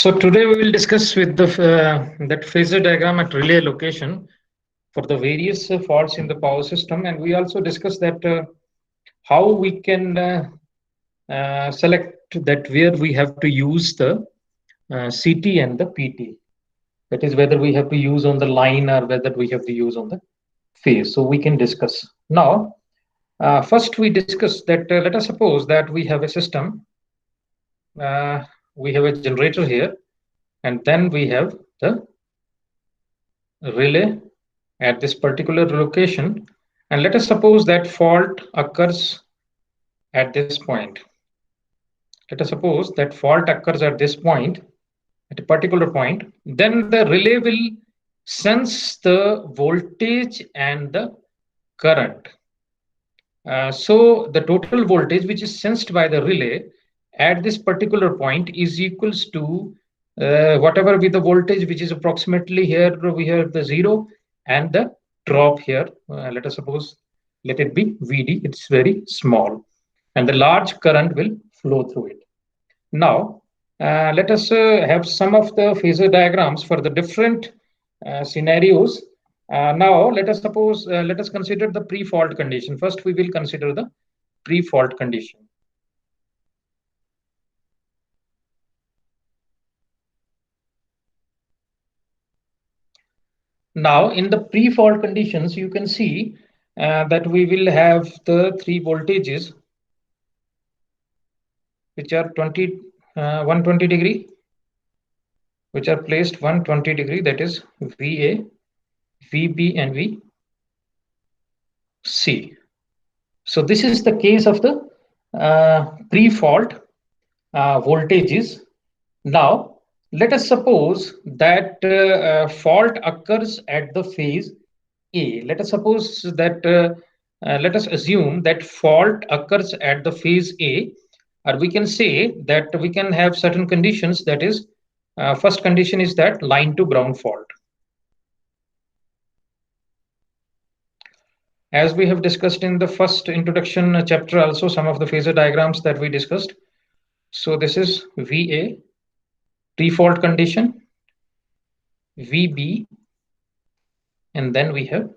So today we will discuss with the that phasor diagram at relay location for the various faults in the power system, and we also discuss that how we can select that where we have to use the CT and the PT. That is whether we have to use on the line or whether we have to use on the phase. So we can discuss now. First, we discuss that let us suppose that we have a system. We have a generator here, and then we have the relay at this particular location, and let us suppose that fault occurs at this point. Let us suppose that fault occurs at this point, at a particular point. Then the relay will sense the voltage and the current. So the total voltage which is sensed by the relay at this particular point is equals to whatever be the voltage, which is approximately here we have the 0 and the drop here. Let us suppose, let it be VD, it's very small, and the large current will flow through it. Now, let us have some of the phasor diagrams for the different scenarios. Now, let us suppose, let us consider the pre-fault condition. First, we will consider the pre-fault condition. Now, in the pre-fault conditions, you can see that we will have the three voltages, which are 120 degree, which are placed 120 degree, that is VA, VB, and VC. So this is the case of the pre-fault voltages. Now, let us suppose that fault occurs at the phase A. Let us suppose that, let us assume that fault occurs at the phase A, or we can say that we can have certain conditions. That is, first condition is that line to ground fault. As we have discussed in the first introduction chapter, also some of the phasor diagrams that we discussed. So this is VA, pre-fault condition, VB, and then we have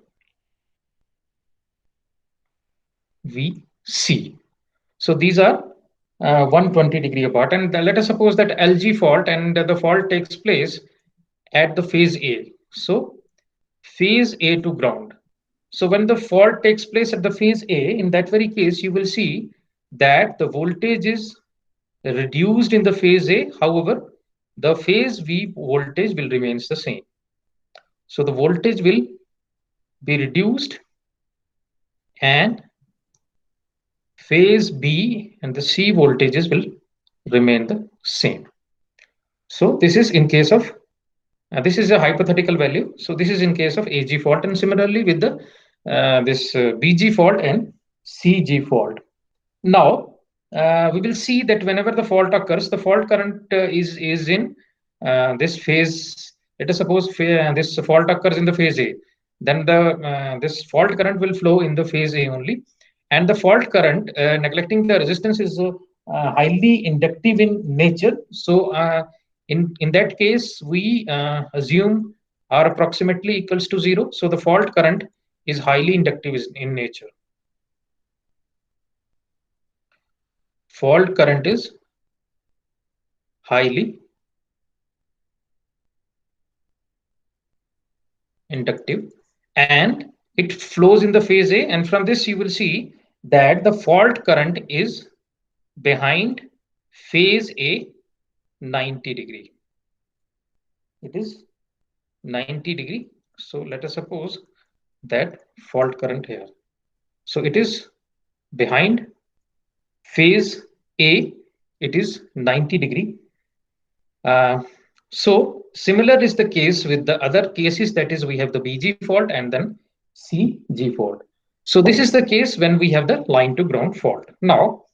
VC. So these are 120 degree apart, and let us suppose that LG fault, and the fault takes place at the phase A. So phase A to ground. So when the fault takes place at the phase A, in that very case, you will see that the voltage is reduced in the phase A. However, the phase V voltage will remains the same. So the voltage will be reduced, and phase B and the C voltages will remain the same. So this is in case of, this is a hypothetical value. So this is in case of AG fault, and similarly with the this BG fault and CG fault. Now, we will see that whenever the fault occurs, the fault current is in this phase. Let us suppose this fault occurs in the phase A. Then the this fault current will flow in the phase A only, and the fault current, neglecting the resistance, is highly inductive in nature. So in that case, we assume R approximately equals to 0. So the fault current is highly inductive in nature. Fault current is highly inductive, and it flows in the phase A, and from this you will see that the fault current is behind phase A 90 degree. It is 90 degree. So let us suppose that fault current here. So it is behind phase A, it is 90 degree. So similar is the case with the other cases, that is we have the BG fault and then CG fault. So this is the case when we have the line to ground fault. Now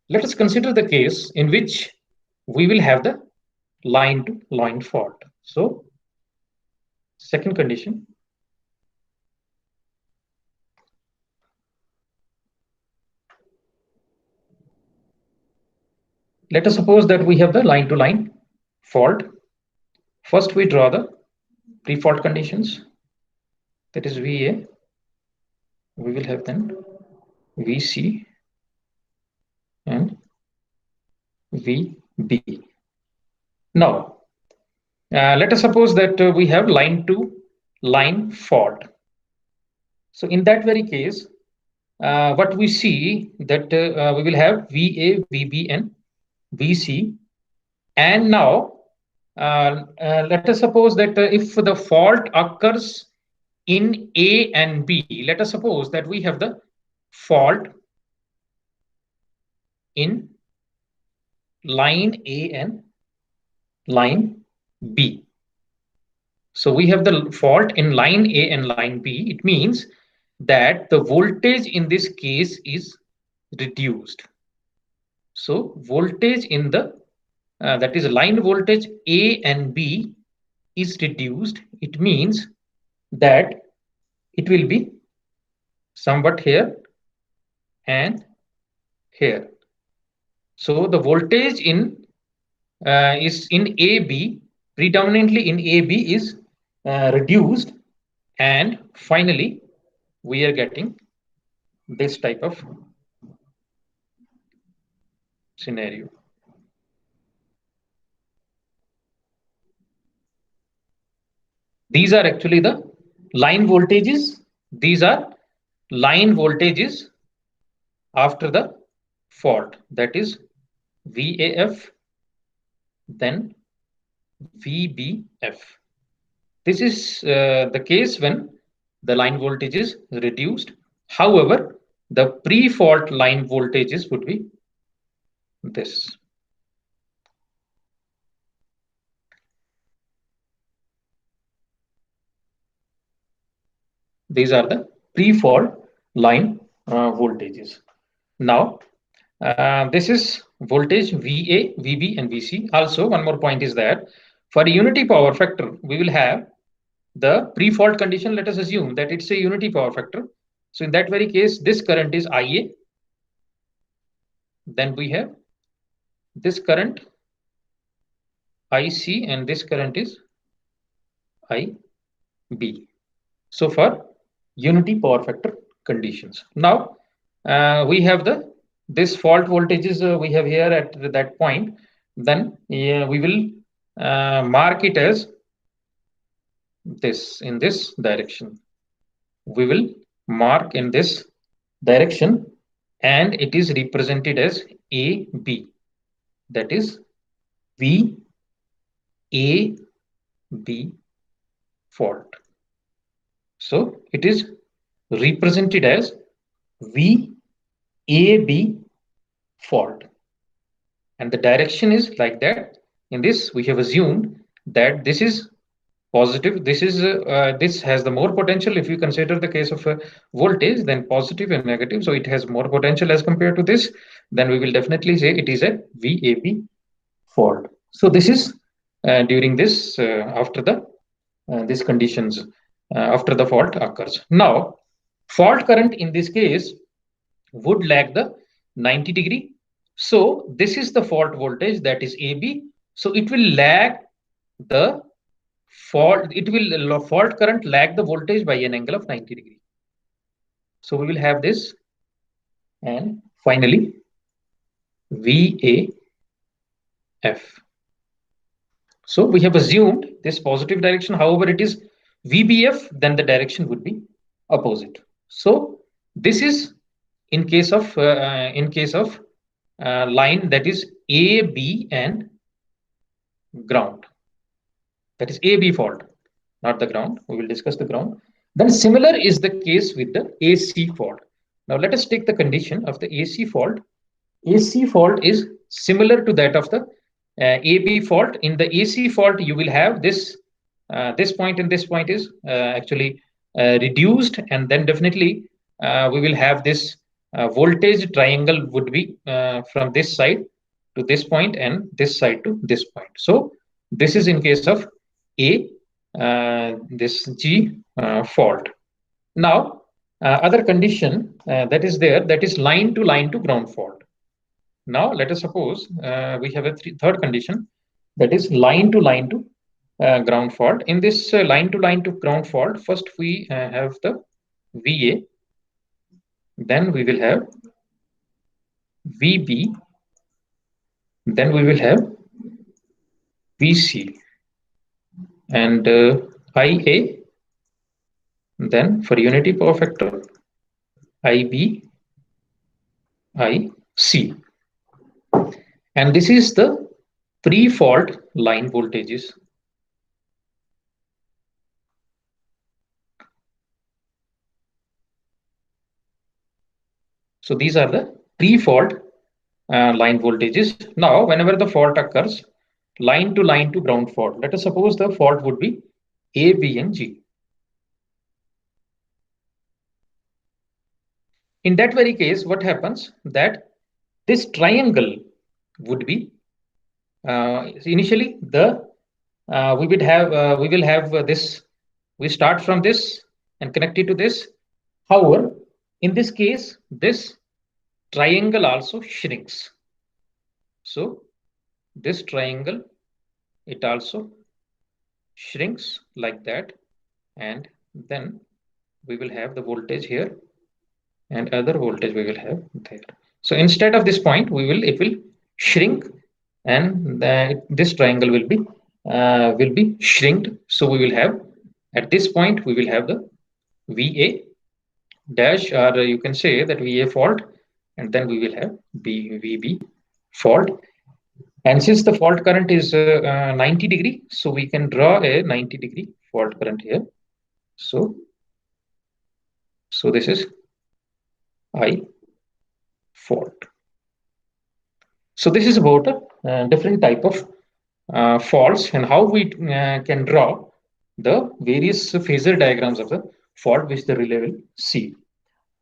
let us consider the case in which we will have the line to line fault. So second condition, let us suppose that we have the line to line fault. First, we draw the pre-fault conditions. That is VA. We will have then VC and VB. Now, let us suppose that we have line to line fault. So in that very case, what we see that we will have VA, VB, and VC. And now, let us suppose that if the fault occurs in A and B, let us suppose that we have the fault in line A and line B. So we have the fault in line A and line B. It means that the voltage in this case is reduced. So voltage in the that is line voltage A and B is reduced. It means that it will be somewhat here and here. So the voltage in is in AB, predominantly in AB is reduced, and finally we are getting this type of scenario. These are actually the line voltages. These are line voltages after the fault, that is VAF, then VBF. This is the case when the line voltage is reduced. However, the pre-fault line voltages would be this. These are the pre-fault line voltages. Now, this is voltage VA, VB, and VC. Also, one more point is that for a unity power factor, we will have the pre-fault condition. Let us assume that it's a unity power factor. So in that very case, this current is IA. Then we have this current IC, and this current is IB. So for unity power factor conditions. Now we have this fault voltages we have here at that point. Then we will mark it as this in this direction. We will mark in this direction, and it is represented as AB. That is VAB fault. So it is represented as VAB fault, and the direction is like that. In this, we have assumed that this is positive. This is this has the more potential. If you consider the case of voltage, then positive and negative, so it has more potential as compared to this. Then we will definitely say it is a VAB fault. So this is during this after the these conditions after the fault occurs. Now, fault current in this case would lag the 90 degree. So this is the fault voltage, that is AB. So it will lag the fault. It will fault current lag the voltage by an angle of 90 degree. So we will have this, and finally VAF. So we have assumed this positive direction. However, it is VBF, then the direction would be opposite. So this is in case of line that is AB and ground. That is AB fault, not the ground. We will discuss the ground. Then similar is the case with the AC fault. Now let us take the condition of the AC fault. AC fault is similar to that of the AB fault. In the AC fault, you will have this this point and this point is actually reduced, and then definitely we will have this voltage triangle would be from this side to this point and this side to this point. So this is in case of A, this G fault. Now other condition that is there, that is line to ground fault. Now let us suppose we have a third condition, that is line to ground fault. In this line to line to ground fault, first we have the VA, then we will have VB, then we will have VC, and IA, then for unity power factor, IB, IC. And this is the pre-fault line voltages. So these are the pre-fault line voltages. Now, whenever the fault occurs, line to ground fault, let us suppose the fault would be A, B, and G. In that very case, what happens that this triangle would be initially the we will have this. We start from this and connect it to this. However, in this case, this triangle also shrinks. So this triangle, it also shrinks like that, and then we will have the voltage here and other voltage we will have there. So instead of this point, it will shrink, and this triangle will be shrinked. So we will have at this point we will have the VA dash, or you can say that VA fault, and then we will have VB fault. And since the fault current is 90 degree, so we can draw a 90-degree fault current here. So this is I fault. So this is about a different type of faults and how we can draw the various phasor diagrams of the fault which the relay will see.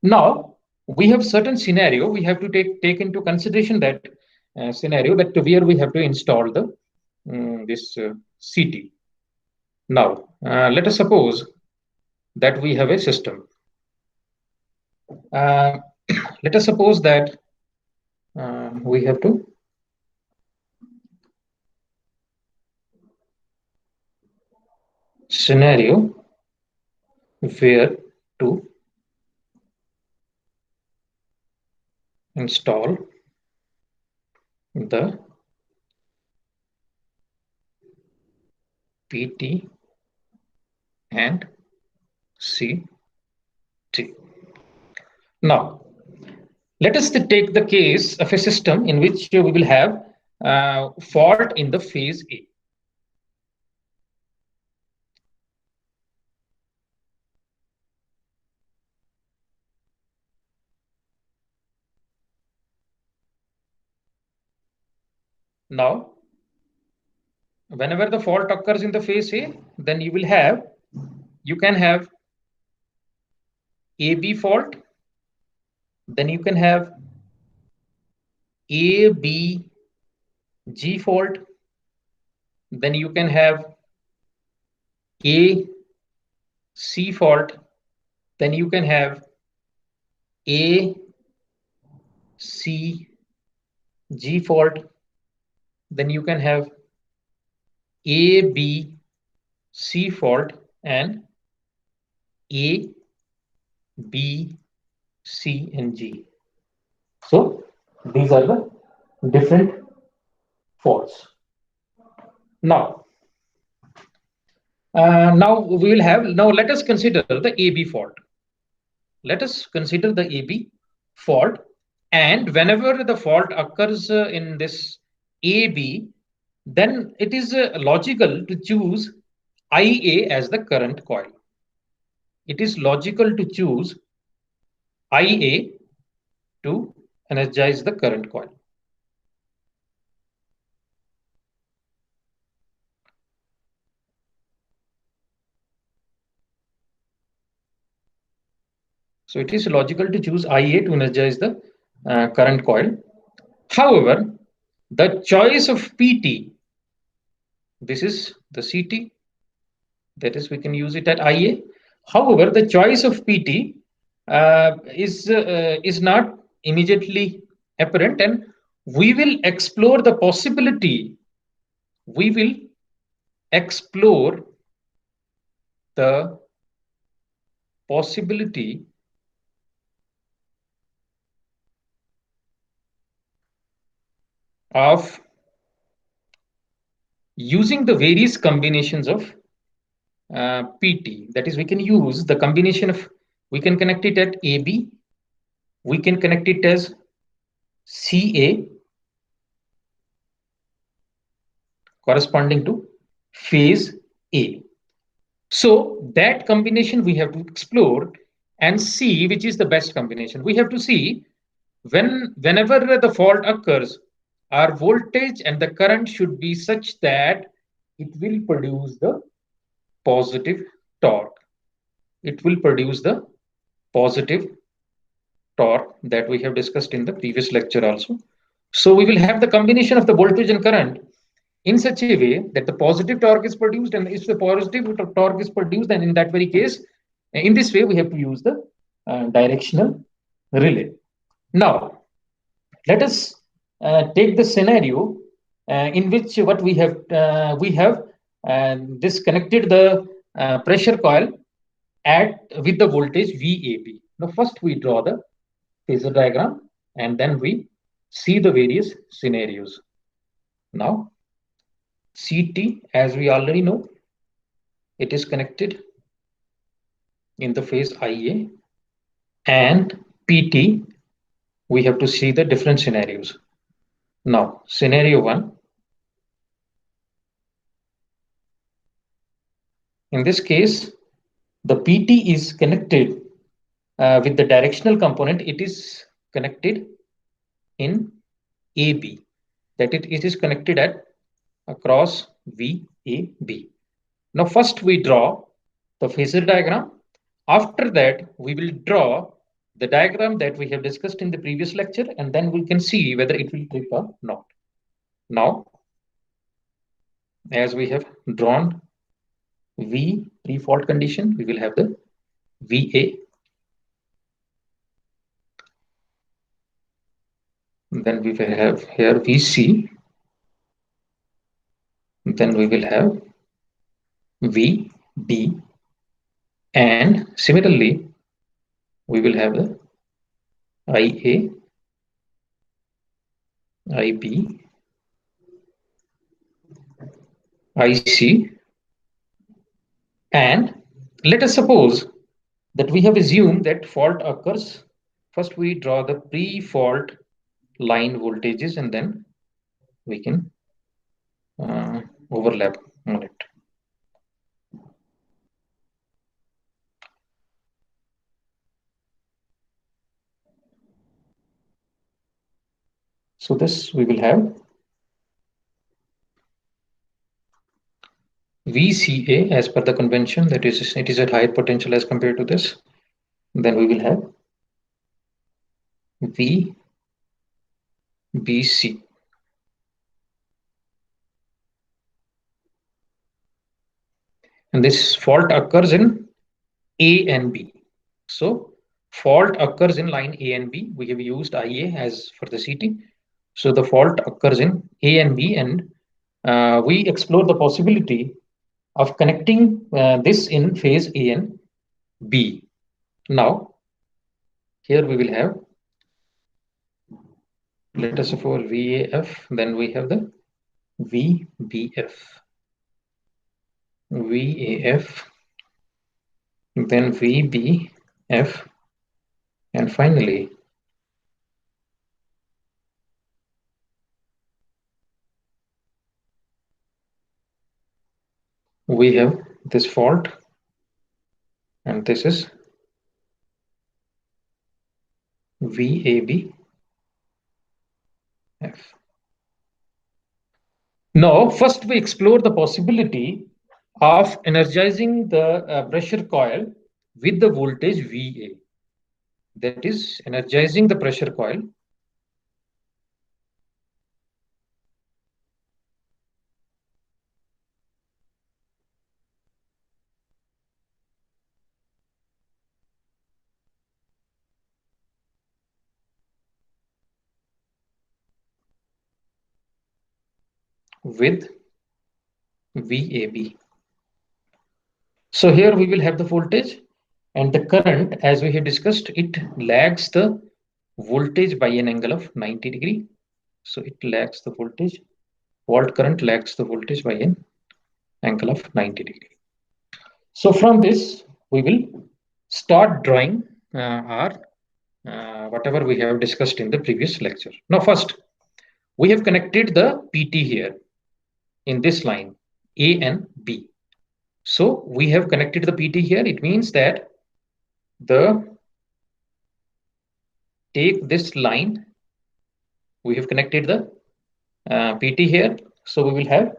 Now we have certain scenario we have to take into consideration, that scenario that where we have to install the this CT. Now let us suppose that we have a system. Let us suppose that we have to scenario where to install the PT and CT. Now, let us take the case of a system in which we will have fault in the phase A. Now, whenever the fault occurs in the phase A, then you can have AB fault, then you can have ABG fault, then you can have AC fault, then you can have ACG fault, then you can have ABC fault and A, B, C, and G. So these are the different faults. Now we will have, now let us consider the AB fault. Let us consider the AB fault, and whenever the fault occurs in this AB, then it is logical to choose IA as the current coil. It is logical to choose IA to energize the current coil. So it is logical to choose IA to energize the current coil. However, the choice of PT, this is the CT, that is we can use it at IA. However, the choice of PT is not immediately apparent, and we will explore the possibility. We will explore the possibility of using the various combinations of PT. That is, we can use the combination of, we can connect it at AB, we can connect it as CA corresponding to phase A. So that combination we have to explore and see which is the best combination. We have to see whenever the fault occurs, our voltage and the current should be such that it will produce the positive torque. It will produce the positive torque that we have discussed in the previous lecture also. So we will have the combination of the voltage and current in such a way that the positive torque is produced, and if the positive torque is produced, then in that very case, in this way, we have to use the directional relay. Now, let us take the scenario in which what we have disconnected the pressure coil at with the voltage VAB. Now, first we draw the phasor diagram and then we see the various scenarios. Now, CT, as we already know, it is connected in the phase IA, and PT, we have to see the different scenarios. Now, scenario 1, in this case, the PT is connected with the directional component, it is connected in AB, that it is connected at across VAB. Now, first we draw the phasor diagram. After that, we will draw the diagram that we have discussed in the previous lecture, and then we can see whether it will trip or not. Now, as we have drawn V pre-fault condition, we will have the VA. Then we will have here VC. Then we will have VD. And similarly, we will have the IA, IB, IC. And let us suppose that we have assumed that fault occurs. First, we draw the pre-fault line voltages and then we can overlap on it. So this we will have VCA as per the convention, that is, it is at higher potential as compared to this. Then we will have VBC. And this fault occurs in A and B. So fault occurs in line A and B. We have used IA as for the CT. So the fault occurs in A and B, and we explore the possibility of connecting this in phase A and B. Now, here we will have, let us suppose VAF, then we have the VBF, VAF, then VBF, and finally we have this fault, and this is VABF. Now, first we explore the possibility of energizing the pressure coil with the voltage VA. That is, energizing the pressure coil with VAB. So here we will have the voltage and the current, as we have discussed, it lags the voltage by an angle of 90 degree. So it lags the voltage. Volt current lags the voltage by an angle of 90 degree. So from this, we will start drawing our whatever we have discussed in the previous lecture. Now, first, we have connected the PT here in this line, A and B. So we have connected the PT here. It means that take this line, we have connected the PT here. So we will have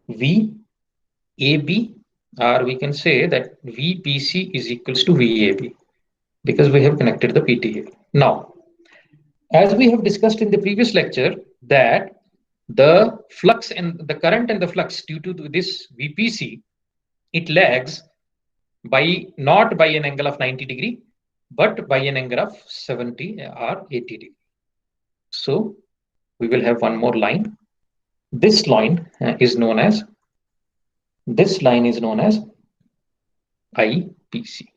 VAB, or we can say that VPC is equals to VAB because we have connected the PT here. Now, as we have discussed in the previous lecture, that the flux and the current and the flux due to this VPC, it lags by not by an angle of 90 degree, but by an angle of 70 or 80 degree. So we will have one more line. This line is known as IPC.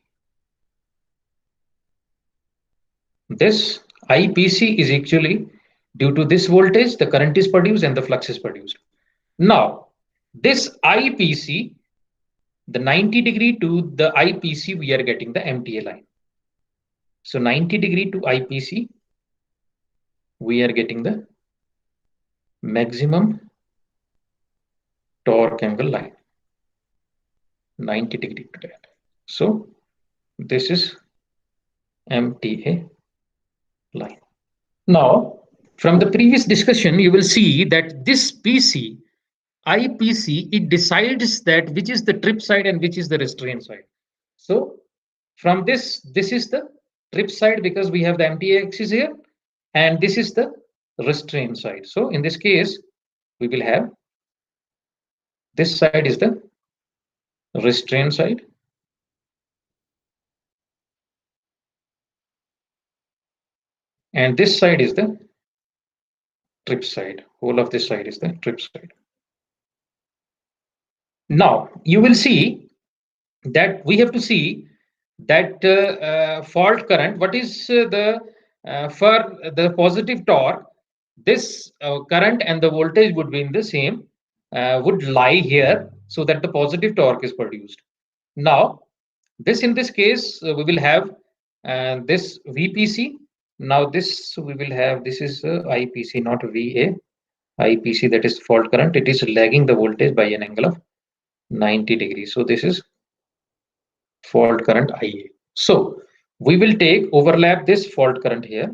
This IPC is actually due to this voltage, the current is produced and the flux is produced. Now, this IPC, the 90 degree to the IPC, we are getting the MTA line. So 90 degree to IPC, we are getting the maximum torque angle line, 90 degree to that. So this is MTA line. Now, from the previous discussion, you will see that this PC, IPC, it decides that which is the trip side and which is the restraint side. So from this is the trip side because we have the MTA axis here, and this is the restraint side. So in this case, we will have this side is the restraint side, and this side is the trip side. Whole of this side is the trip side. Now you will see that we have to see that fault current. What is for the positive torque? This current and the voltage would be in the same, would lie here, so that the positive torque is produced. Now, in this case, we will have this VPC. Now, this we will have, this is IPC, not VA. IPC, that is fault current. It is lagging the voltage by an angle of 90 degrees. So this is fault current IA. So we will overlap this fault current here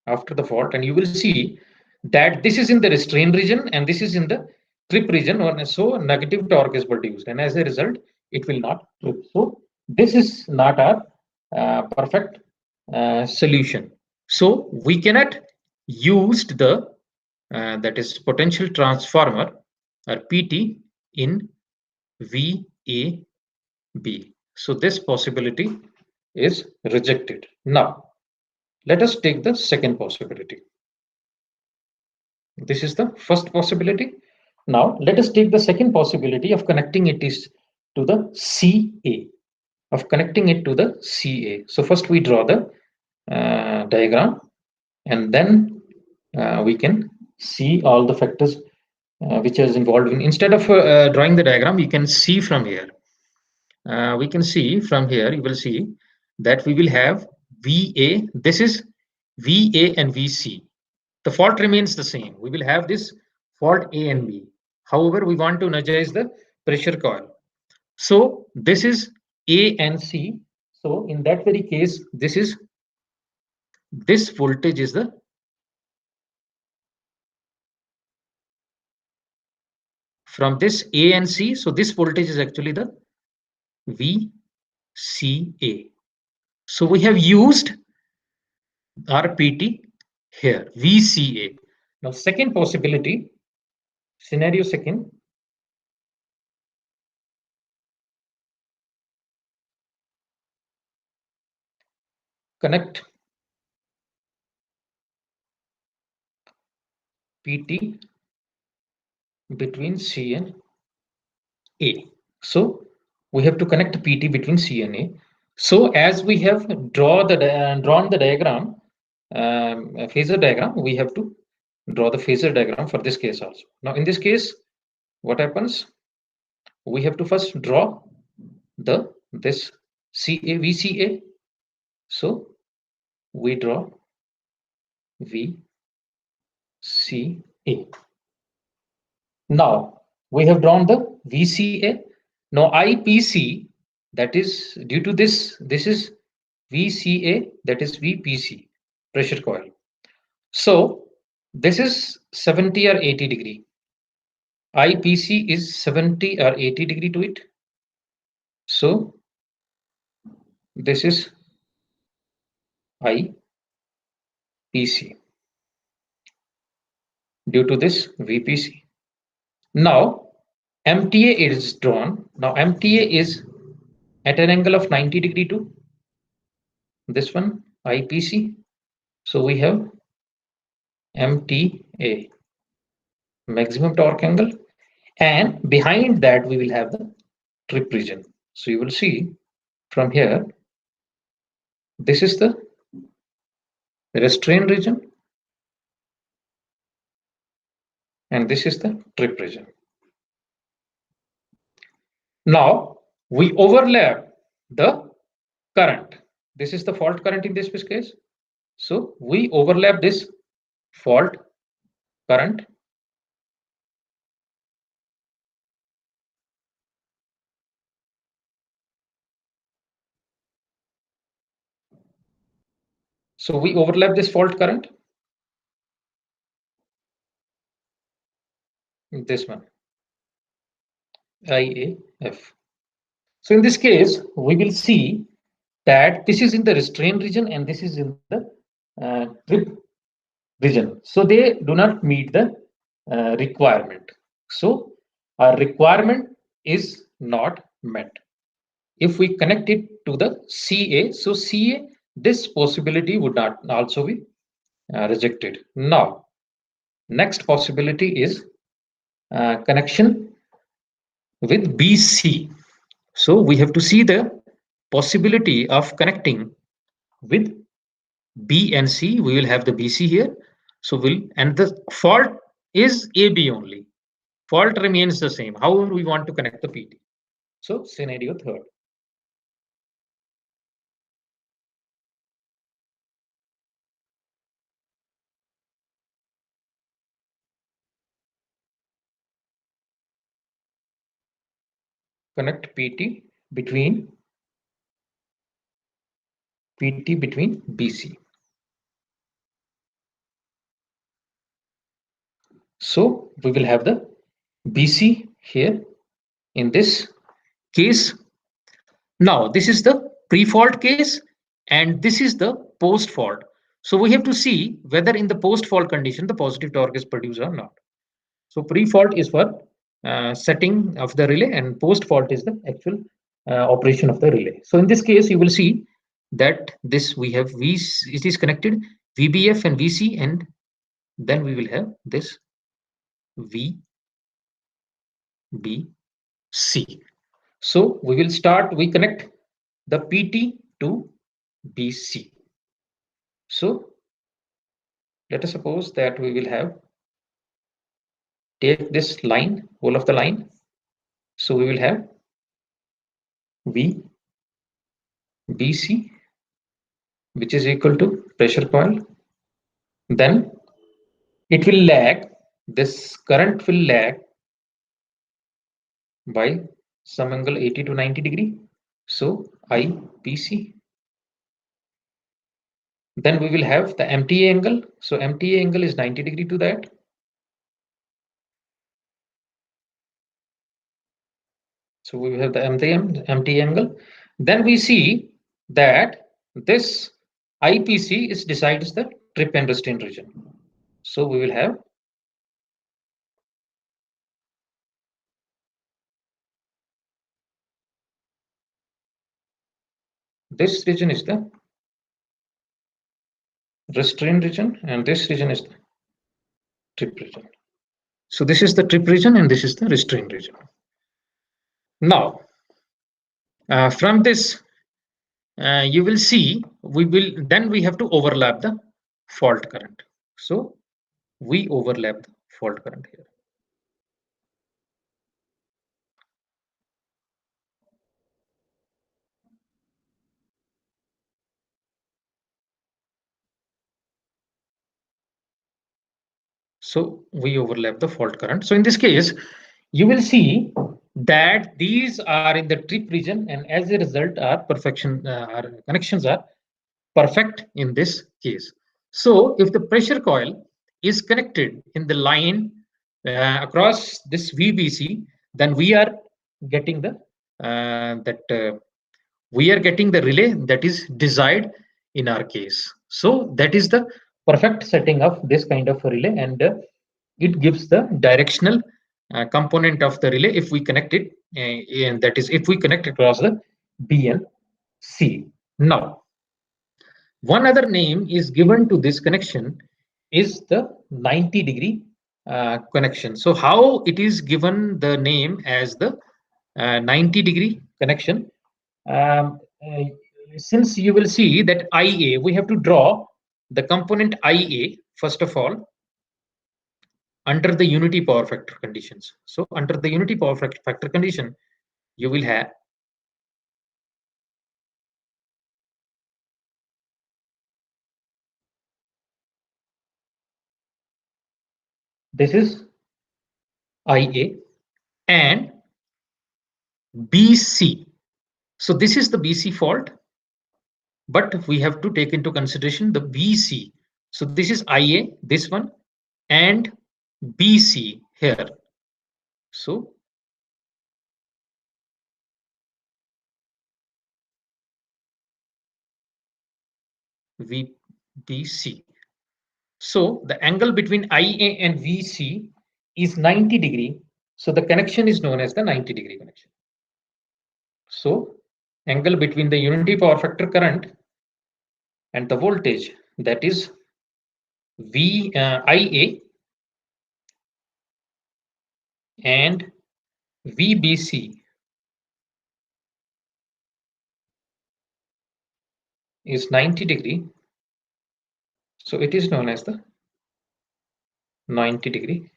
after the fault, and you will see that this is in the restraint region and this is in the trip region, or so negative torque is produced, and as a result it will not trip. So this is not a perfect solution. So we cannot use the that is potential transformer or PT in VAB. So this possibility is rejected. Now let us take the second possibility. This is the first possibility. Now let us take the second possibility of connecting it to the CA. So first we draw the diagram, and then we can see all the factors which is involved in. Instead of drawing the diagram, you can see from here. We can see from here, you will see that we will have VA. This is VA and VC. The fault remains the same. We will have this fault A and B. However, we want to energize the pressure coil. So this is A and C. So in that very case, this voltage is the from this A and C. So this voltage is actually the VCA. So we have used RPT here, VCA. Now, second possibility, scenario second. Connect PT between C and A. So we have to connect PT between C and A. So as we have drawn the diagram, a phasor diagram, we have to draw the phasor diagram for this case also. Now in this case, what happens? We have to first draw this CA VCA. So we draw VCA. Now we have drawn the VCA. Now IPC, that is due to this is VCA, that is VPC, pressure coil. So this is 70 or 80 degree. IPC is 70 or 80 degree to it. So this is IPC due to this VPC. Now MTA is drawn. Now MTA is at an angle of 90 degree to this one, IPC. So we have MTA, maximum torque angle, and behind that we will have the trip region. So you will see from here, this is the restraint region and this is the trip region. Now we overlap the current. This is the fault current in this case. So we overlap this fault current. So we overlap this fault current. This one, IAF. So in this case, we will see that this is in the restraint region and this is in the trip region. So they do not meet the requirement. So our requirement is not met. If we connect it to the CA, so CA, this possibility would not also be rejected. Now, next possibility is connection with BC. So we have to see the possibility of connecting with B and C. We will have the BC here. So and the fault is AB only. Fault remains the same. However, we want to connect the PT. So scenario third. Connect between BC. So we will have the BC here in this case. Now this is the pre-fault case and this is the post-fault. So we have to see whether in the post-fault condition the positive torque is produced or not. So pre-fault is for setting of the relay and post-fault is the actual operation of the relay. So in this case, you will see that this we have it is connected VBF and VC, and then we will have this VBC. So we connect the PT to BC. So let us suppose that we will take this line, whole of the line. So we will have VBC, which is equal to pressure coil. Then it will lag, this current will lag by some angle 80 to 90 degree. So IPC. Then we will have the MTA angle. So MTA angle is 90 degree to that. So we will have the MTA angle. Then we see that this IPC decides the trip and restraint region. So we will have this region is the restraint region and this region is the trip region. So this is the trip region and this is the restraint region. Now, from this, you will see we have to overlap the fault current. So we overlap the fault current here. So we overlap the fault current. So in this case, you will see that these are in the trip region, and as a result, our connections are perfect in this case. So if the pressure coil is connected in the line across this VBC, then we are getting the relay that is desired in our case. So that is the perfect setting of this kind of a relay, and it gives the directional component of the relay if we connect it, and that is if we connect across the B and C. Now, one other name is given to this connection is the 90-degree connection. So how it is given the name as the 90-degree connection? Um, uh, since you will see that IA, we have to draw the component IA first of all under the unity power factor conditions. So under the unity power factor condition, you will have this is IA and BC. So this is the BC fault, but we have to take into consideration the BC. So this is IA, this one, and BC here. So VBC. So the angle between IA and VC is 90-degree. So the connection is known as the 90-degree connection. So angle between the unity power factor current and the voltage, that is IA and VBC, is 90-degree. So it is known as the 90-degree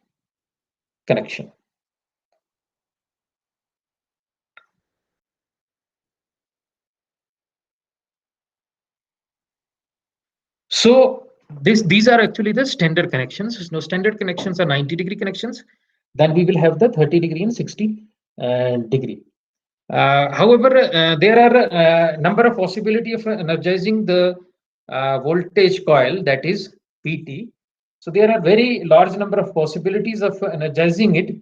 connection. So these are actually the standard connections. No, standard connections are 90-degree connections. Then we will have the 30-degree and 60-degree. However, there are a number of possibility of energizing the voltage coil, that is PT. So there are very large number of possibilities of energizing it.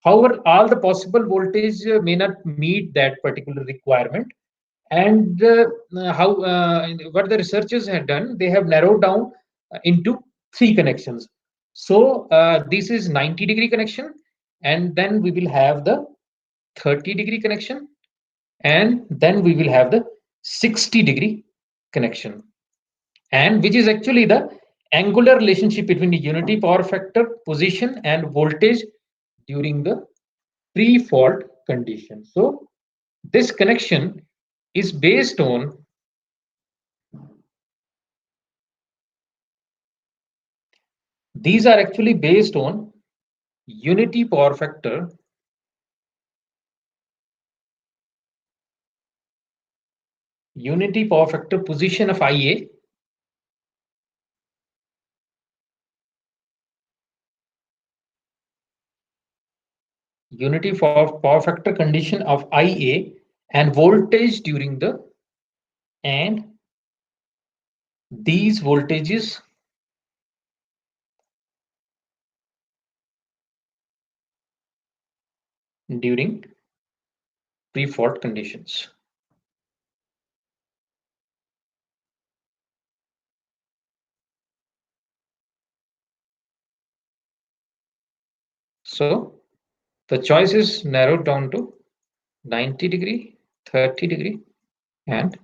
However, all the possible voltage may not meet that particular requirement. And what the researchers have done, they have narrowed down into 3 connections. So this is 90-degree connection, and then we will have the 30-degree connection, and then we will have the 60-degree connection, and which is actually the angular relationship between the unity power factor position and voltage during the pre-fault condition. So this connection is based on these are actually based on unity power factor position of IA power factor condition of IA and voltage during the, and these voltages during pre-fault conditions. So the choice is narrowed down to 90-degree, 30-degree, and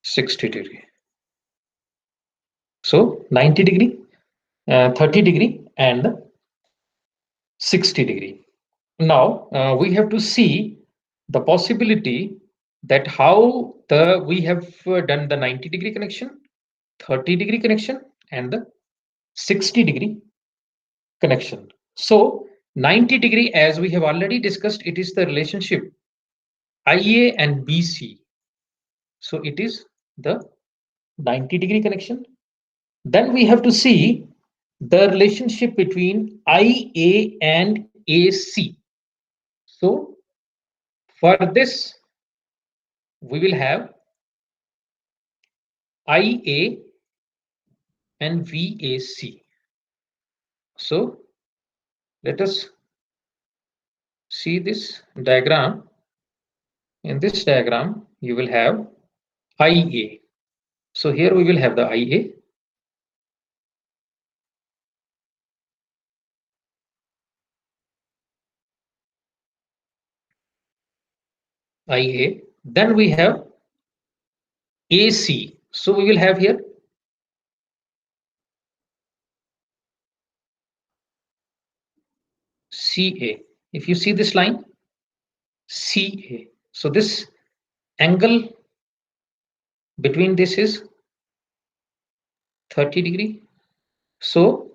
60-degree. So 90-degree, 30 degree and 60 degree. Now we have to see the possibility that how we have done the 90-degree connection, 30-degree connection, and the 60-degree connection. So 90-degree, as we have already discussed, it is the relationship IA and BC. So it is the 90-degree connection. Then we have to see the relationship between IA and AC. So for this, we will have IA and VAC. So let us see this diagram. In this diagram, you will have IA. So here we will have the IA. IA. Then we have AC. So we will have here CA. If you see this line, CA. So this angle between this is 30 degree. So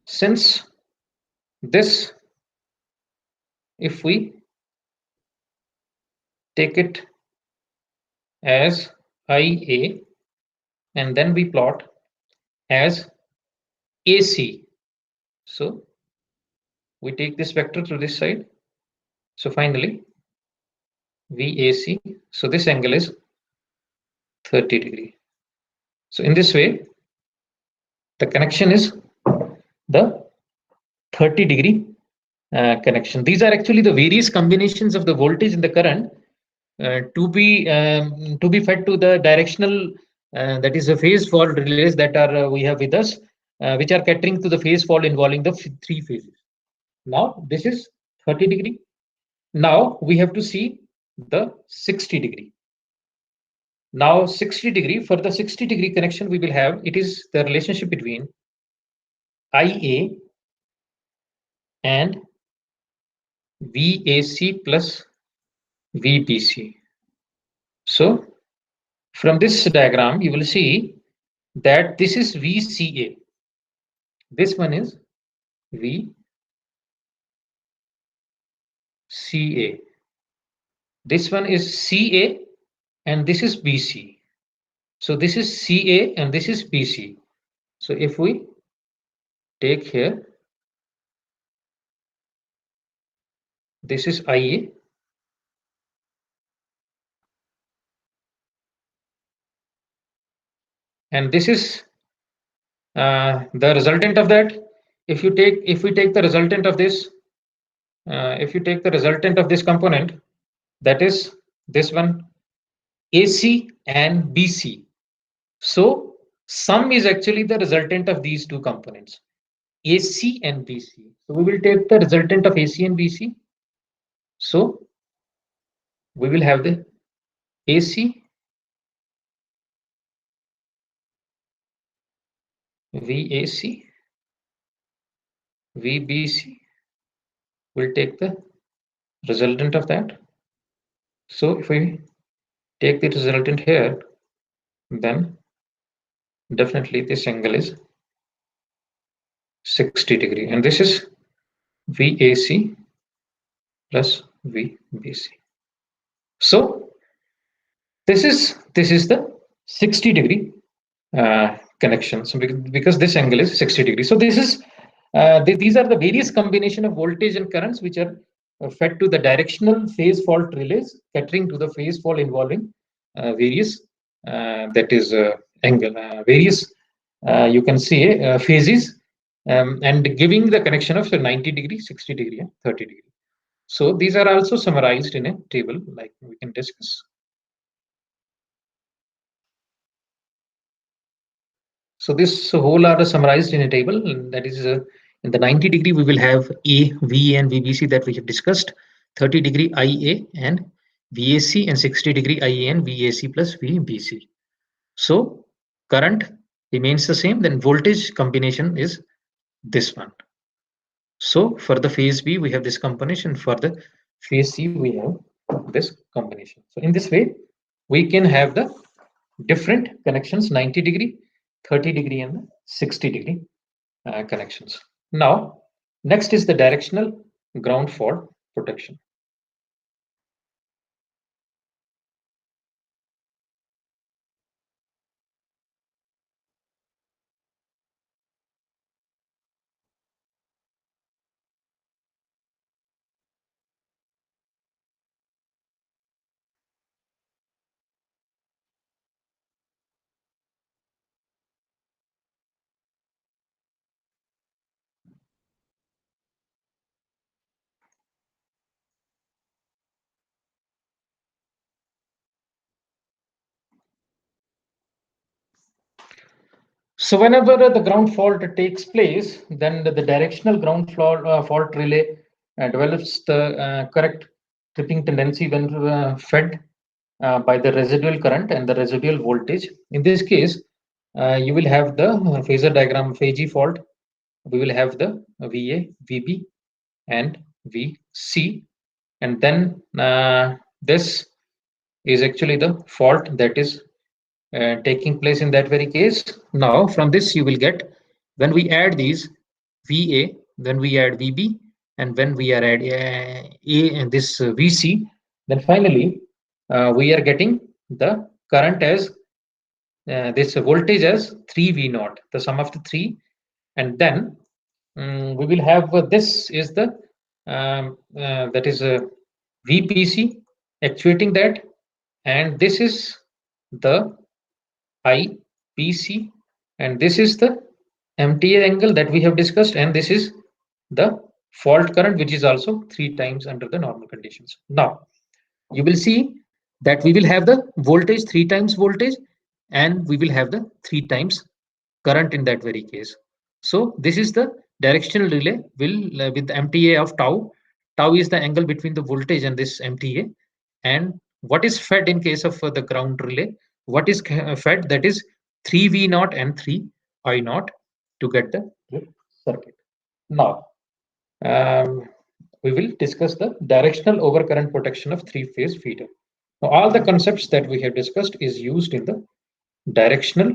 since this, if we take it as IA and then we plot as AC. So we take this vector to this side. So finally, VAC. So this angle is 30 degree. So in this way, the connection is the 30 degree connection. These are actually the various combinations of the voltage and the current to be fed to the directional that is the phase fault relays that are we have with us, which are catering to the phase fault involving the three phases. Now this is 30 degree. Now we have to see the 60 degree. Now 60 degree, for the 60 degree connection we will have, it is the relationship between IA and VAC plus VBC. So from this diagram, you will see that this is VCA. This one is VCA. This one is CA and this is BC. So this is CA and this is BC. So if we take here, this is IA. And this is the resultant of that. If we take the resultant of this, if you take the resultant of this component, that is this one, AC and BC. So sum is actually the resultant of these two components, AC and BC. So we will take the resultant of AC and BC. So we will have the AC, VAC, VBC. We'll take the resultant of that. So if we take the resultant here, then definitely this angle is 60 degree, and this is VAC plus VBC. So this is the 60 degree connection. So because this angle is 60 degrees. So this is these are the various combination of voltage and currents which are fed to the directional phase fault relays, catering to the phase fault involving various that is angle various you can see phases and giving the connection of 90 degree, 60 degree, and 30 degree. So these are also summarized in a table like we can discuss. So this whole are summarized in a table, that is in the 90 degree we will have A, V and VBC that we have discussed, 30 degree IA and VAC, and 60 degree IA and VAC plus VBC. So current remains the same, then voltage combination is this one. So for the phase B, we have this combination. For the phase C, we have this combination. So in this way, we can have the different connections, 90-degree, 30-degree, and 60-degree connections. Now, next is the directional ground fault protection. So whenever the ground fault takes place, then the directional ground fault relay develops the correct tripping tendency when fed by the residual current and the residual voltage. In this case, you will have the phasor diagram of AG fault. We will have the VA, VB, and VC, and then this is actually the fault that is taking place in that very case. Now, from this, you will get when we add these VA, then we add VB, and when we are add A and this VC, then finally we are getting the current as this voltage as 3V naught, the sum of the three, and then we will have this is the that is VPC actuating that, and this is the IPC, and this is the MTA angle that we have discussed, and this is the fault current, which is also 3 times under the normal conditions. Now, you will see that we will have the voltage 3 times voltage, and we will have the 3 times current in that very case. So this is the directional relay will with the MTA of tau. Tau is the angle between the voltage and this MTA, and what is fed in case of the ground relay, what is fed, that is 3V naught and 3I naught to get the circuit. Now we will discuss the directional overcurrent protection of three-phase feeder. Now, all the concepts that we have discussed is used in the directional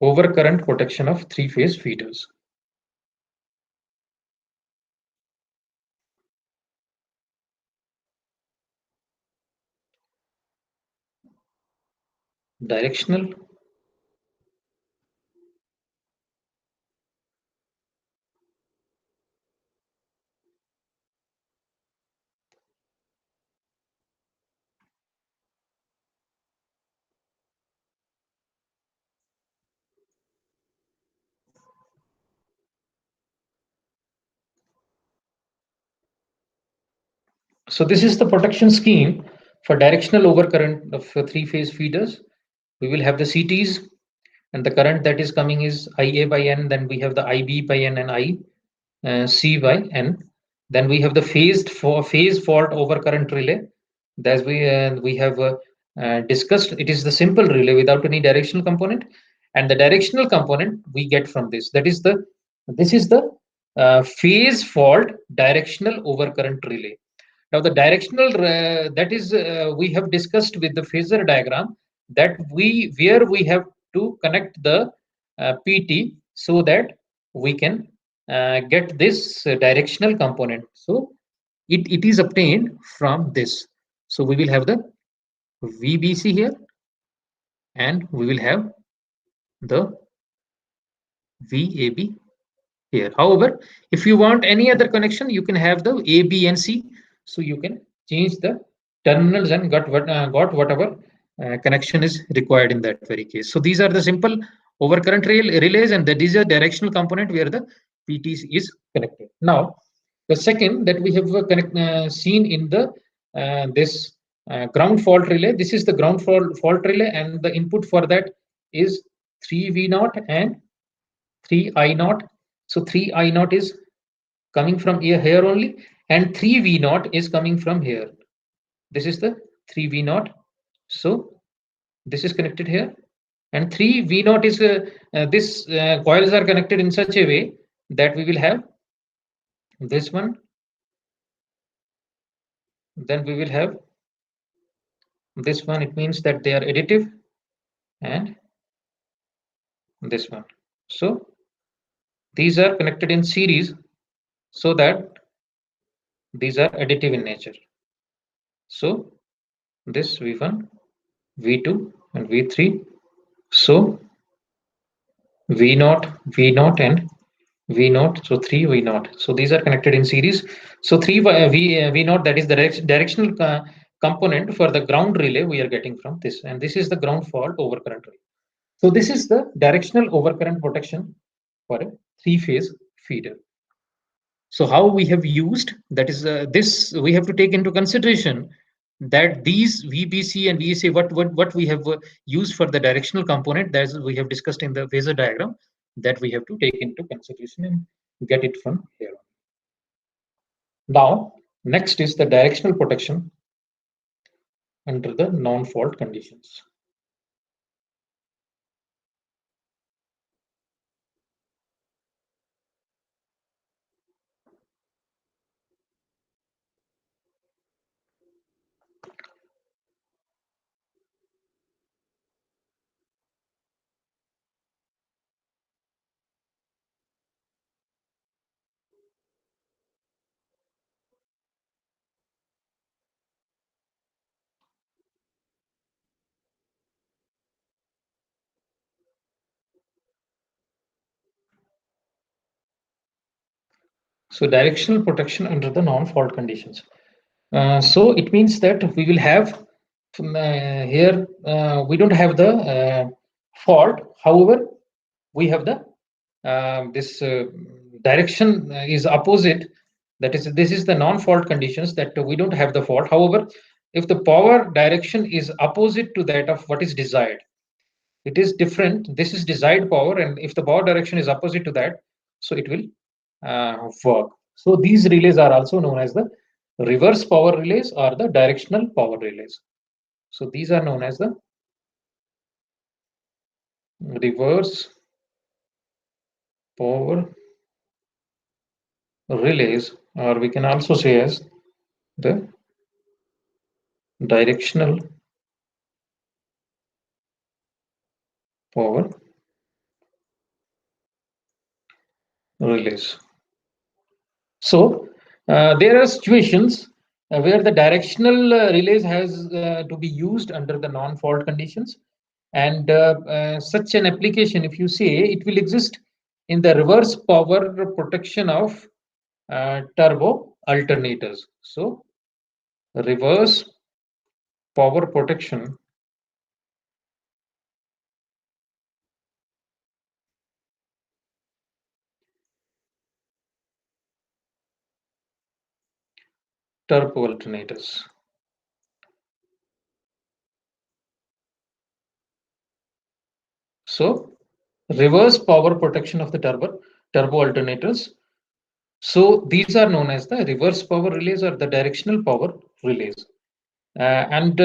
overcurrent protection of three-phase feeders. Directional So this is the protection scheme for directional overcurrent of three-phase feeders. We will have the CTs, and the current that is coming is IA by N. Then we have the IB by N and IC by N. Then we have the phase fault overcurrent relay. As we have discussed, it is the simple relay without any directional component, and the directional component we get from this. This is the phase fault directional overcurrent relay. Now the directional that is we have discussed with the phasor diagram that where we have to connect the PT so that we can get this directional component. So it is obtained from this. So we will have the VBC here, and we will have the VAB here. However, if you want any other connection, you can have the A, B, and C. So you can change the terminals and got whatever connection is required in that very case. So these are the simple overcurrent relays, and that is a directional component where the PT is connected. Now, the second that we have seen in the this ground fault relay. This is the ground fault relay, and the input for that is 3V naught and 3I naught. So 3I naught is coming from here only, and 3V naught is coming from here. This is the 3V naught. So this is connected here, And 3 V naught is this coils are connected in such a way that we will have this one, then we will have this one. It means that they are additive, and this one. So these are connected in series so that these are additive in nature. So this V1, V2, and V3. So V naught, V naught, and V naught. So 3 V naught. So these are connected in series. So 3 V naught, that is the directional component for the ground relay we are getting from this. And this is the ground fault overcurrent relay. So this is the directional overcurrent protection for a three-phase feeder. So how we have used, that is this we have to take into consideration that these VBC and VEC, what we have used for the directional component, that we have discussed in the phasor diagram, that we have to take into consideration and get it from here. Now, next is the directional protection under the non-fault conditions. So directional protection under the non-fault conditions. So it means that we will have here we don't have the fault. However, we have the this direction is opposite. That is, this is the non-fault conditions that we don't have the fault. However, if the power direction is opposite to that of what is desired, it is different. This is desired power, and if the power direction is opposite to that, so it will work. So these relays are also known as the reverse power relays or the directional power relays. So these are known as the reverse power relays, or we can also say as the directional power relays. So there are situations where the directional relays has to be used under the non-fault conditions, and such an application, if you say, it will exist in the reverse power protection of turbo alternators. So reverse power protection turbo alternators. So reverse power protection of the turbo alternators. So these are known as the reverse power relays or the directional power relays. And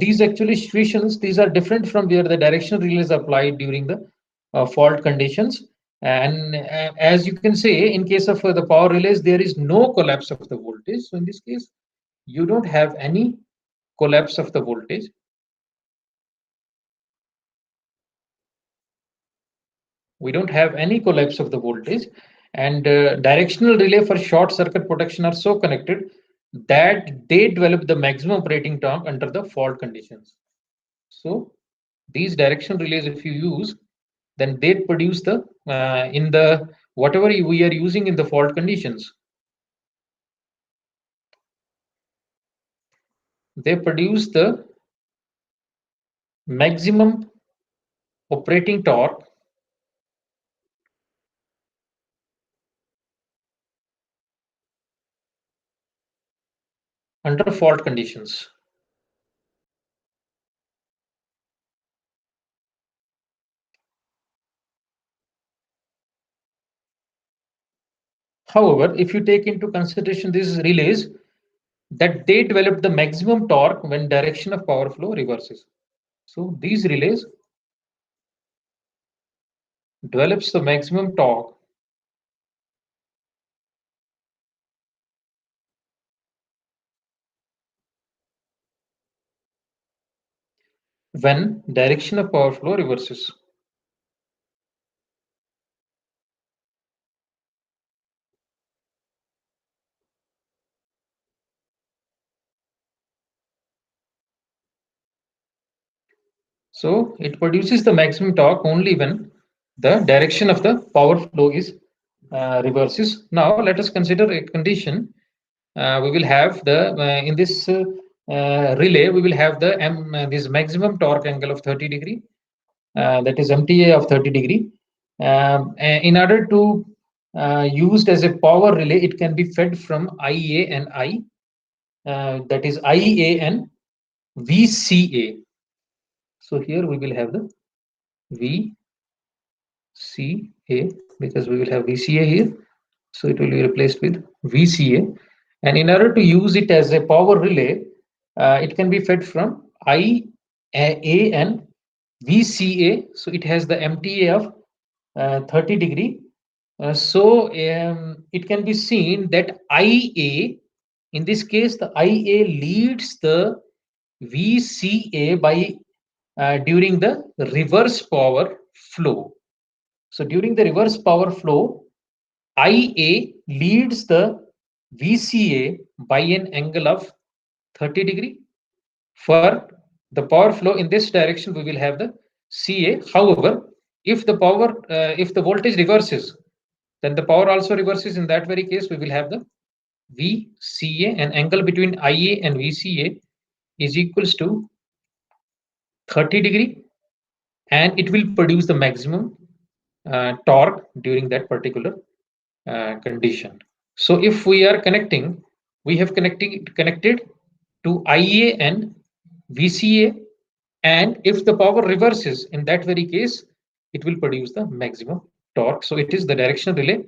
these actually situations, these are different from where the directional relays applied during the fault conditions. And as you can say, in case of the power relays, there is no collapse of the voltage. So in this case, you don't have any collapse of the voltage. We don't have any collapse of the voltage, and directional relay for short circuit protection are so connected that they develop the maximum operating torque under the fault conditions. So these directional relays, if you use, then they produce the in the whatever we are using in the fault conditions, they produce the maximum operating torque under fault conditions. However, if you take into consideration these relays, that they develop the maximum torque when direction of power flow reverses. So these relays develops the maximum torque when direction of power flow reverses. So it produces the maximum torque only when the direction of the power flow is reverses. Now let us consider a condition. We will have the in this relay we will have the this maximum torque angle of 30 degree, that is MTA of 30 degree. In order to used as a power relay, it can be fed from IA and I, that is IA and VCA. So here we will have the VCA because we will have VCA here. So it will be replaced with VCA. And in order to use it as a power relay, it can be fed from IA and VCA. So it has the MTA of 30 degree. It can be seen that IA, in this case, the IA leads the VCA by during the reverse power flow. So during the reverse power flow, IA leads the VCA by an angle of 30 degree. For the power flow in this direction, we will have the CA. However, if the voltage reverses, then the power also reverses. In that very case, we will have the VCA, and angle between IA and VCA is equals to 30 degree, and it will produce the maximum torque during that particular condition. So if we are connecting, we have connected to IA and VCA, and if the power reverses, in that very case, it will produce the maximum torque. So it is the directional relay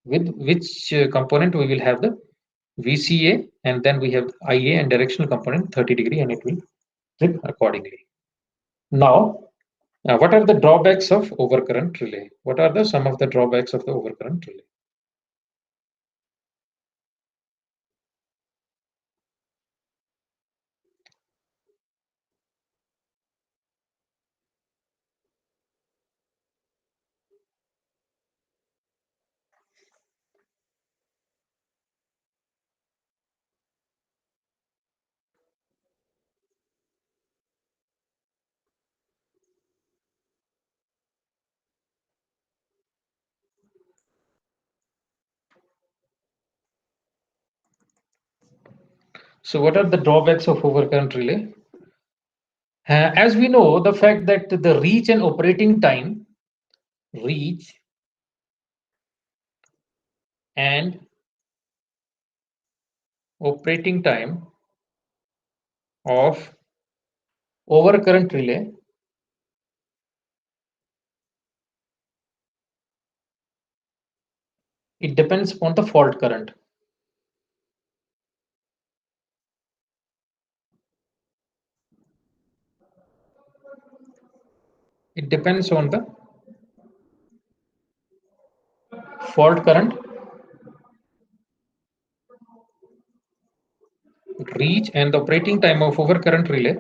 with which component we will have the VCA, and then we have IA and directional component 30 degree, and it will flip accordingly. Now, what are the drawbacks of overcurrent relay? What are the some of the drawbacks of the overcurrent relay? So what are the drawbacks of overcurrent relay? As we know, the fact that the reach and operating time of overcurrent relay it depends upon the fault current. It depends on the fault current, reach, and the operating time of overcurrent relay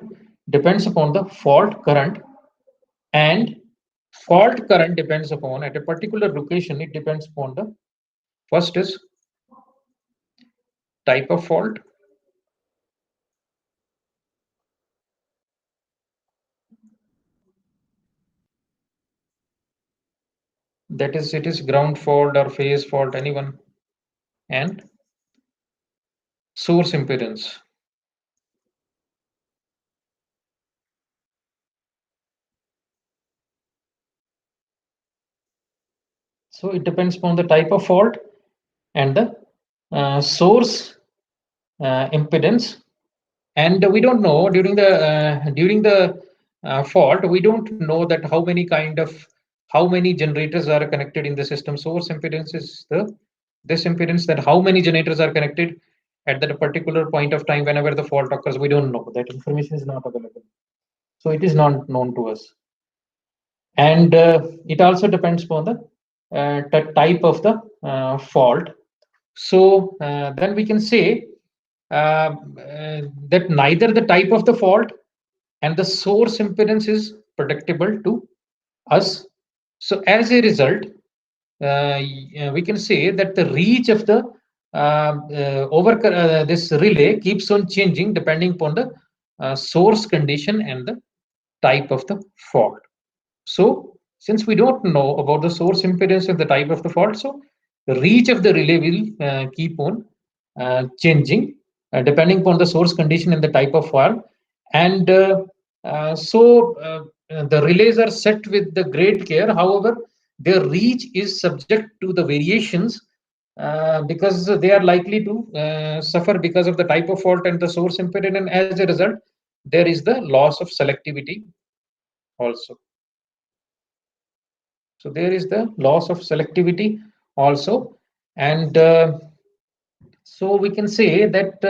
depends upon the fault current, and fault current depends upon at a particular location. It depends upon the first is type of fault, that is it is ground fault or phase fault, anyone, and source impedance. So it depends upon the type of fault and the source impedance. And we don't know during the fault, we don't know that how many generators are connected in the system. Source impedance is this impedance, that how many generators are connected at that particular point of time whenever the fault occurs. We don't know. That information is not available. So it is not known to us. And it also depends upon the type of the fault. So then we can say that neither the type of the fault and the source impedance is predictable to us. So as a result, we can say that the reach of the this relay keeps on changing depending upon the source condition and the type of the fault. So since we don't know about the source impedance and the type of the fault, so the reach of the relay will keep on changing depending upon the source condition and the type of fault. And the relays are set with the great care. However, their reach is subject to the variations because they are likely to suffer because of the type of fault and the source impedance. And as a result, there is the loss of selectivity also. So there is the loss of selectivity also. And so we can say that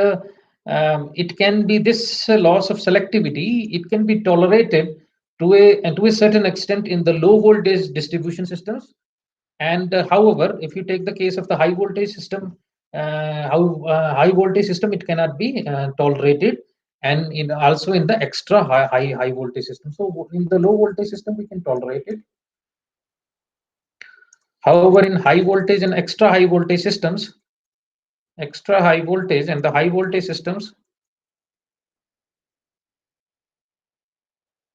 it can be this loss of selectivity, it can be tolerated to a certain extent in the low voltage distribution systems. And however, if you take the case of the high voltage system, high voltage system, it cannot be tolerated, and also in the extra high voltage system. So in the low voltage system, we can tolerate it. However, in high voltage and extra high voltage systems, extra high voltage and the high voltage systems,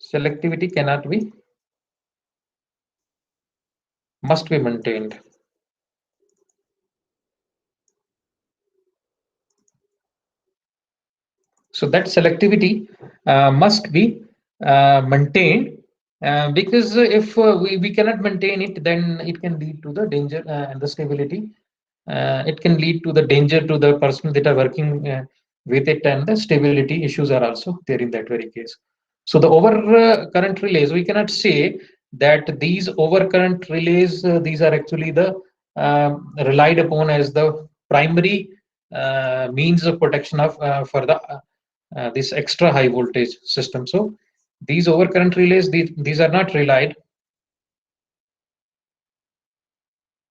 selectivity cannot be, must be maintained. So that selectivity must be maintained because if we cannot maintain it, then it can lead to the danger and the stability. It can lead to the danger to the person that are working with it, and the stability issues are also there in that very case. So the overcurrent relays, we cannot say that these overcurrent relays, these are actually the relied upon as the primary means of protection of for the this extra high voltage system. So these overcurrent relays, these are not relied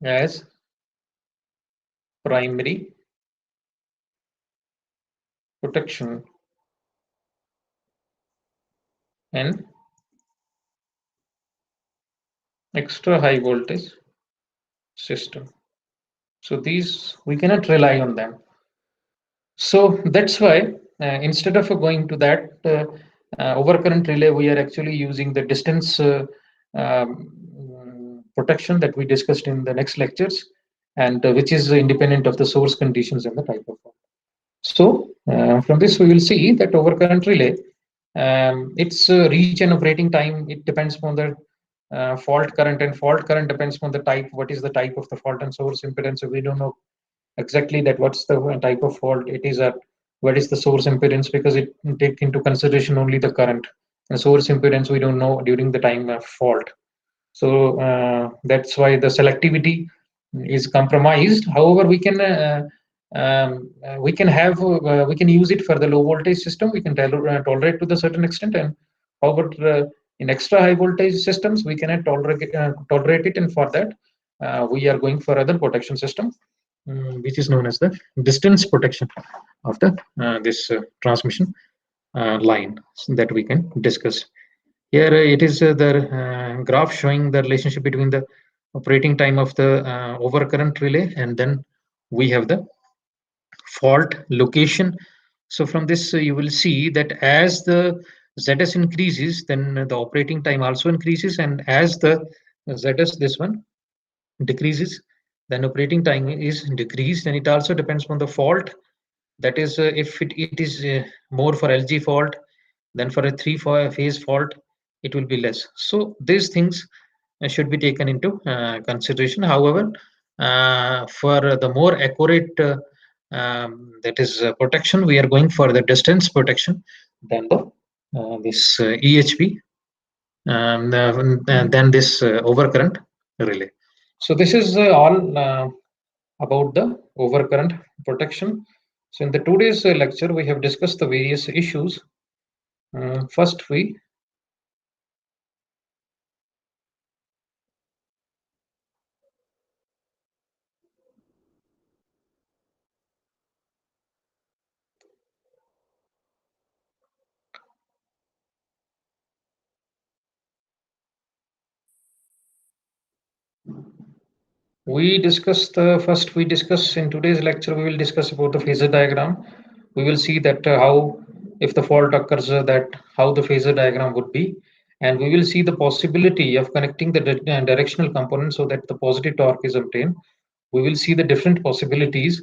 as primary protection and extra high voltage system. So these, we cannot rely on them. So that's why instead of going to that overcurrent relay, we are actually using the distance protection that we discussed in the next lectures, and which is independent of the source conditions and the type of fault. So from this, we will see that overcurrent relay, its reach and operating time, it depends upon the fault current, and fault current depends upon the type, what is the type of the fault, and source impedance. So we don't know exactly that what's the type of fault it is at, what is the source impedance, because it take into consideration only the current, and source impedance we don't know during the time of fault. So that's why the selectivity is compromised. However, we can have we can use it for the low voltage system. We can tolerate to the certain extent, and however in extra high voltage systems we cannot tolerate it, and for that we are going for other protection system, which is known as the distance protection of the this transmission line that we can discuss. Here it is the graph showing the relationship between the operating time of the overcurrent relay, and then we have the fault location. So from this you will see that as the ZS increases, then the operating time also increases, and as the ZS, this one, decreases, then operating time is decreased. And it also depends on the fault. That is, if it is more for LG fault, then for a phase fault, it will be less. So these things should be taken into consideration. However, for the more accurate that is protection, we are going for the distance protection than the this EHP, than this overcurrent relay. So this is all about the overcurrent protection. So in the today's lecture, we have discussed the various issues. First, we We discussed first. We discuss in today's lecture. We will discuss about the phasor diagram. We will see that how, if the fault occurs, that how the phasor diagram would be, and we will see the possibility of connecting the directional components so that the positive torque is obtained. We will see the different possibilities,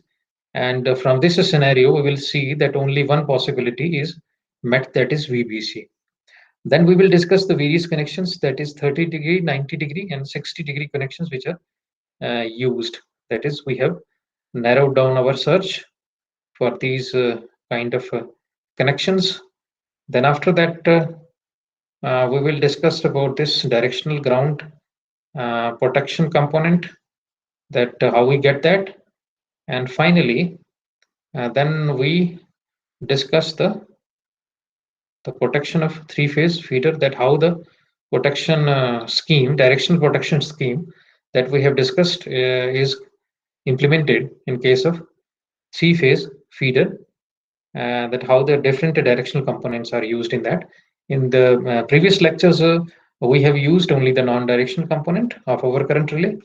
and from this scenario, we will see that only one possibility is met, that is VBC. Then we will discuss the various connections, that is 30-degree, 90-degree, and 60-degree connections which are used. That is, we have narrowed down our search for these kind of connections. Then after that, we will discuss about this directional ground protection component, that how we get that. And finally, then we discuss the protection of three-phase feeder, that how the protection scheme, directional protection scheme that we have discussed is implemented in case of three-phase feeder, that how the different directional components are used in that. In the previous lectures, we have used only the non-directional component of overcurrent relay.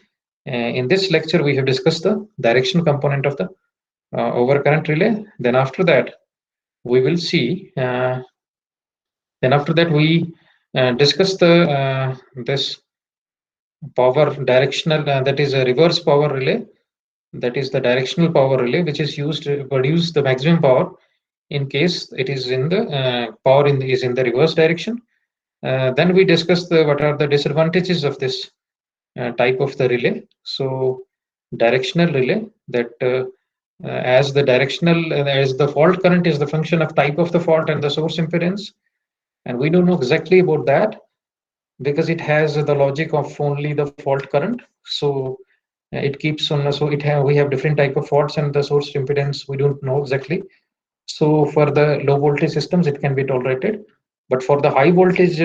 In this lecture, we have discussed the directional component of the overcurrent relay. Then after that, we will see. Then after that, we discuss the this power directional, that is a reverse power relay, that is the directional power relay, which is used to produce the maximum power in case it is in the power is in the reverse direction. Then we discuss what are the disadvantages of this type of the relay. So directional relay, that as the directional, as the fault current is the function of type of the fault and the source impedance, and we don't know exactly about that because it has the logic of only the fault current. So it keeps on, so we have different type of faults and the source impedance we don't know exactly. So for the low voltage systems, it can be tolerated, but for the high voltage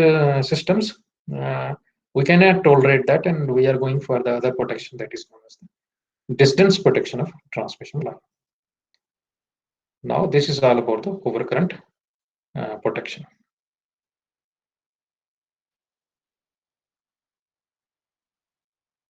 systems, we cannot tolerate that, and we are going for the other protection, that is known as the distance protection of transmission line. Now this is all about the overcurrent protection.